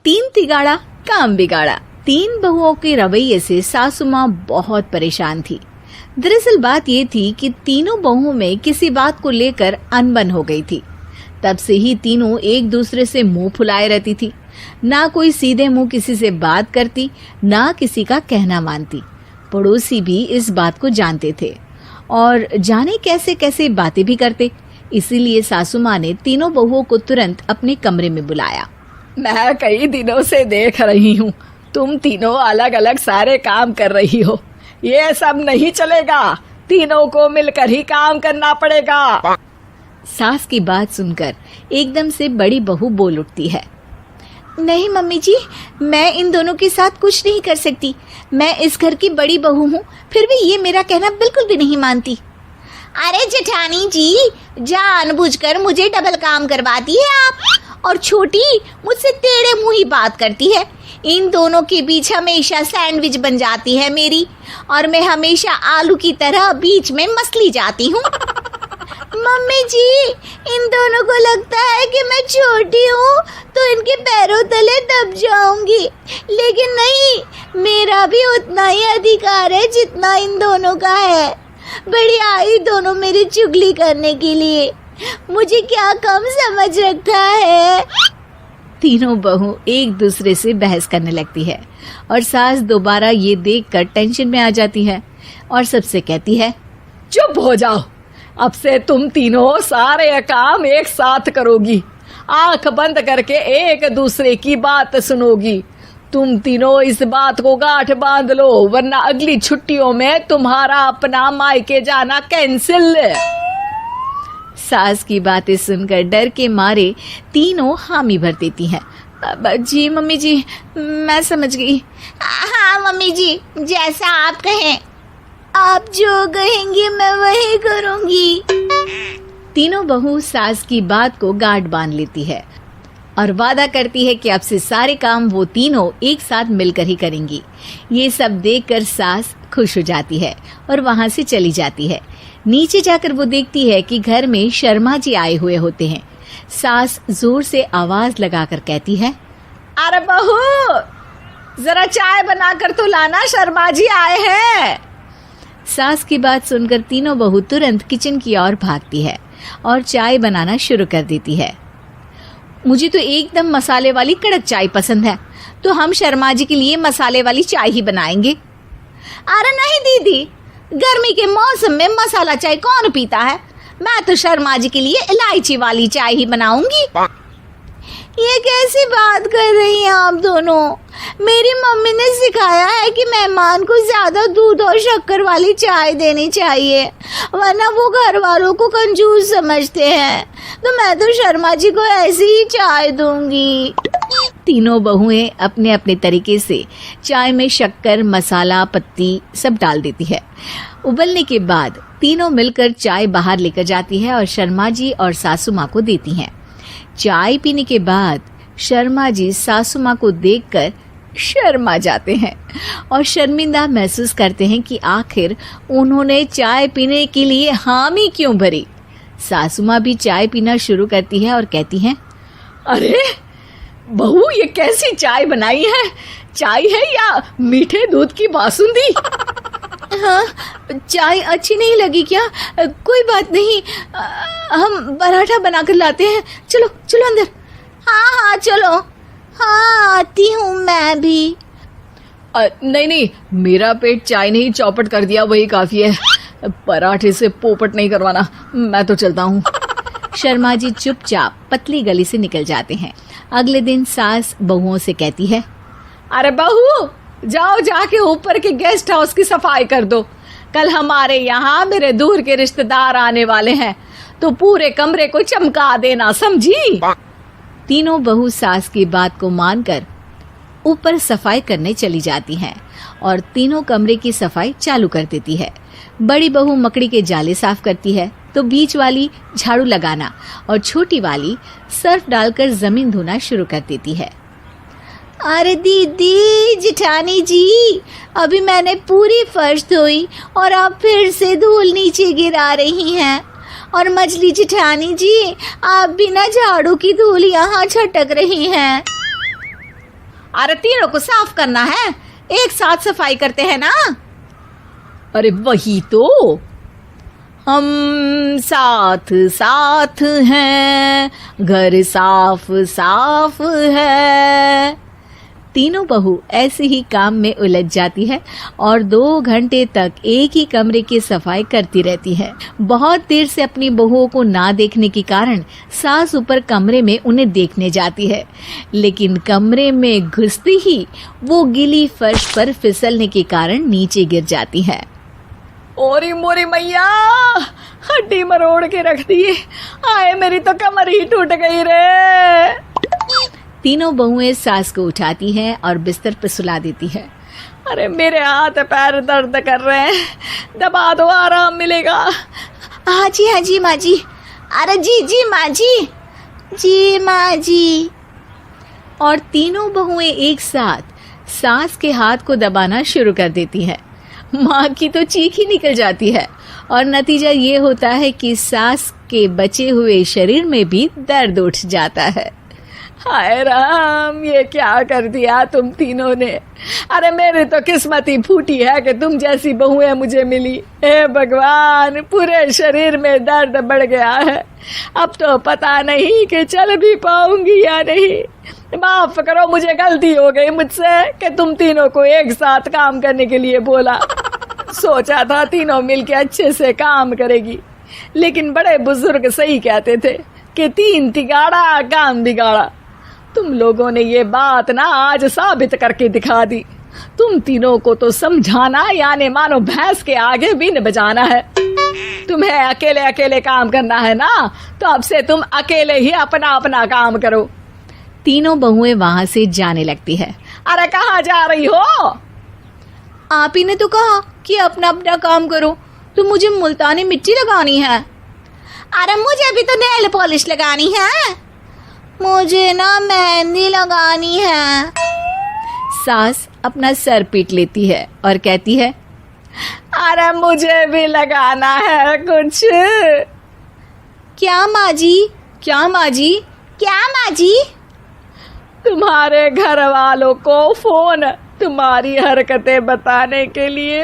तीन तिगाड़ा काम बिगाड़ा। तीन बहुओं के रवैये से सासू माँ बहुत परेशान थी। दरअसल बात ये थी कि तीनों बहुओं में किसी बात को लेकर अनबन हो गई थी। तब से ही तीनों एक दूसरे से मुंह फुलाए रहती थी। ना कोई सीधे मुंह किसी से बात करती, ना किसी का कहना मानती। पड़ोसी भी इस बात को जानते थे और जाने कैसे कैसे बातें भी करते। इसीलिए सासू माँ ने तीनों बहुओं को तुरंत अपने कमरे में बुलाया। मैं कई दिनों से देख रही हूँ, तुम तीनों अलग अलग सारे काम कर रही हो। ये सब नहीं चलेगा, तीनों को मिलकर ही काम करना पड़ेगा। सास की बात सुनकर एकदम से बड़ी बहू बोल उठती है। नहीं मम्मी जी, मैं इन दोनों के साथ कुछ नहीं कर सकती। मैं इस घर की बड़ी बहू हूँ, फिर भी ये मेरा कहना बिल्कुल भी नहीं मानती। अरे जेठानी जी, जानबूझकर मुझे डबल काम करवाती है आप, और छोटी मुझसे टेढ़े मुंह ही बात करती है। इन दोनों के बीच हमेशा सैंडविच बन जाती है मेरी, और मैं हमेशा आलू की तरह बीच में मसली जाती हूँ। मम्मी जी, इन दोनों को लगता है कि मैं छोटी हूँ तो इनके पैरों तले दब जाऊंगी, लेकिन नहीं, मेरा भी उतना ही अधिकार है जितना इन दोनों का है। बड़ी आई दोनों मेरी चुगली करने के लिए, मुझे क्या कम समझ रखा है। तीनों बहू एक दूसरे से बहस करने लगती है और सास दोबारा ये देखकर टेंशन में आ जाती है और सबसे कहती है, चुप हो जाओ, अब से तुम तीनों सारे काम एक साथ करोगी। आंख बंद करके एक दूसरे की बात सुनोगी। तुम तीनों इस बात को गांठ बांध लो, वरना अगली छुट्टियों में तुम्हारा अपना मायके जाना कैंसिल। सास की बातें सुनकर डर के मारे तीनों हामी भर देती हैं। जी मम्मी जी, मैं समझ गई। हाँ मम्मी जी, जैसा आप कहें। आप जो कहेंगी मैं वही करूंगी। तीनों बहू सास की बात को गांठ बांध लेती है और वादा करती है कि अब से सारे काम वो तीनों एक साथ मिलकर ही करेंगी। ये सब देखकर सास खुश हो जाती है और वहां से चली जाती है। नीचे जाकर वो देखती है कि घर में शर्मा जी आए हुए होते हैं। सास जोर से आवाज लगाकर कहती है, अरे बहू, जरा चाय बनाकर तो लाना, शर्मा जी आए हैं। सास की बात सुनकर तीनों बहू तुरंत किचन की ओर भागती है और चाय बनाना शुरू कर देती है। मुझे तो एकदम मसाले वाली कड़क चाय पसंद है, तो हम शर्मा जी के लिए मसाले वाली चाय ही बनाएंगे। अरे नहीं दीदी, गर्मी के मौसम में मसाला चाय कौन पीता है? मैं तो शर्मा जी के लिए इलायची वाली चाय ही बनाऊंगी। ये कैसी बात कर रही हैं आप दोनों? मेरी मम्मी ने सिखाया है कि मेहमान को ज्यादा दूध और शक्कर वाली चाय देनी चाहिए, वरना वो घर वालों को कंजूस समझते हैं। तो मैं तो शर्मा जी को ऐसी ही चाय दूंगी। तीनों बहुएं अपने अपने तरीके से चाय में शक्कर, मसाला, पत्ती सब डाल देती है। उबलने के बाद तीनों मिलकर चाय बाहर लेकर जाती है और शर्मा जी और सासू माँ को देती हैं। चाय पीने के बाद शर्मा जी सासू माँ को देखकर शर्मा जाते हैं और शर्मिंदा महसूस करते हैं कि आखिर उन्होंने चाय पीने के लिए हामी क्यों भरी। सासू माँ भी चाय पीना शुरू करती है और कहती हैं, अरे बहू, ये कैसी चाय बनाई है? चाय है या मीठे दूध की बासुंदी? हाँ, चाय अच्छी नहीं लगी क्या? कोई बात नहीं, हम पराठा बनाकर लाते हैं। चलो चलो अंदर। हाँ चलो। हाँ, आती हूँ मैं भी। नहीं, मेरा पेट चाय नहीं चौपट कर दिया, वही काफी है। पराठे से पोपट नहीं करवाना, मैं तो चलता हूँ। शर्मा जी चुपचाप पतली गली से निकल जाते हैं। अगले दिन सास बहुओं से कहती है, अरे बहू, जाओ जाके ऊपर के गेस्ट हाउस की सफाई कर दो। कल हमारे यहाँ मेरे दूर के रिश्तेदार आने वाले हैं, तो पूरे कमरे को चमका देना, समझी? तीनों बहू सास की बात को मानकर ऊपर सफाई करने चली जाती हैं और तीनों कमरे की सफाई चालू कर देती है। बड़ी बहू मकड़ी के जाले साफ करती है, तो बीच वाली झाड़ू लगाना और छोटी वाली सर्फ डालकर जमीन धोना शुरू कर देती है। अरे दीदी, जेठानी जी, अभी मैंने पूरी फर्श धोई और आप फिर से धूल नीचे गिरा रही हैं। और मछली जेठानी जी, आप बिना झाड़ू की धूल यहाँ छटक रही हैं। अरे तीनों को साफ करना है, एक साथ सफाई करते हैं ना। अरे वही तो, हम साथ साथ हैं, घर साफ साफ है। तीनों बहू ऐसे ही काम में उलझ जाती है और 2 घंटे तक एक ही कमरे की सफाई करती रहती है। बहुत देर से अपनी बहुओं को ना देखने के कारण सास ऊपर कमरे में उन्हें देखने जाती है, लेकिन कमरे में घुसती ही वो गीली फर्श पर फिसलने के कारण नीचे गिर जाती है। ओरी मोरी मैया, हड्डी मरोड़ के रख दी। आए मेरी तो कमर ही टूट गई रे। तीनों बहुएं सास को उठाती हैं और बिस्तर पर सुला देती है। अरे मेरे हाथ पैर दर्द कर रहे हैं, दबा दो, आराम मिलेगा। हाँ जी माँ जी। अरे जी माँ जी, जी माँ जी। और तीनों बहुएं एक साथ सास के हाथ को दबाना शुरू कर देती हैं। माँ की तो चीख ही निकल जाती है और नतीजा ये होता है कि सास के बचे हुए शरीर में भी दर्द उठ जाता है। हाय राम, ये क्या कर दिया तुम तीनों ने। अरे मेरी तो किस्मत ही फूटी है कि तुम जैसी बहुएं मुझे मिली। हे भगवान, पूरे शरीर में दर्द बढ़ गया है। अब तो पता नहीं कि चल भी पाऊंगी या नहीं। माफ करो, मुझे गलती हो गई मुझसे कि तुम तीनों को एक साथ काम करने के लिए बोला। सोचा था तीनों मिलके अच्छे से काम करेगी, लेकिन बड़े बुजुर्ग सही कहते थे कि 3 तिगाड़ा काम बिगाड़ा। तुम लोगों ने ये बात ना आज साबित करके दिखा दी। तुम तीनों को तो समझाना यानी मानो भैंस के आगे बीन बजाना है। तुम्हें अकेले अकेले काम करना है ना, तो अब से तुम अकेले ही अपना अपना काम करो। तीनों बहुएं वहां से जाने लगती है। अरे कहाँ जा रही हो? आप ही ने तो कहा कि अपना अपना काम करो, तो मुझे मुल्तानी मिट्टी लगानी है। अरे मुझे भी तो नेल पॉलिश लगानी है, मुझे ना मेहंदी लगानी है। सास अपना सर पीट लेती है और कहती है, अरे मुझे भी लगाना है कुछ। क्या माँ जी? क्या माँ जी? क्या माँ जी? तुम्हारे घर वालों को फोन तुम्हारी हरकतें बताने के लिए।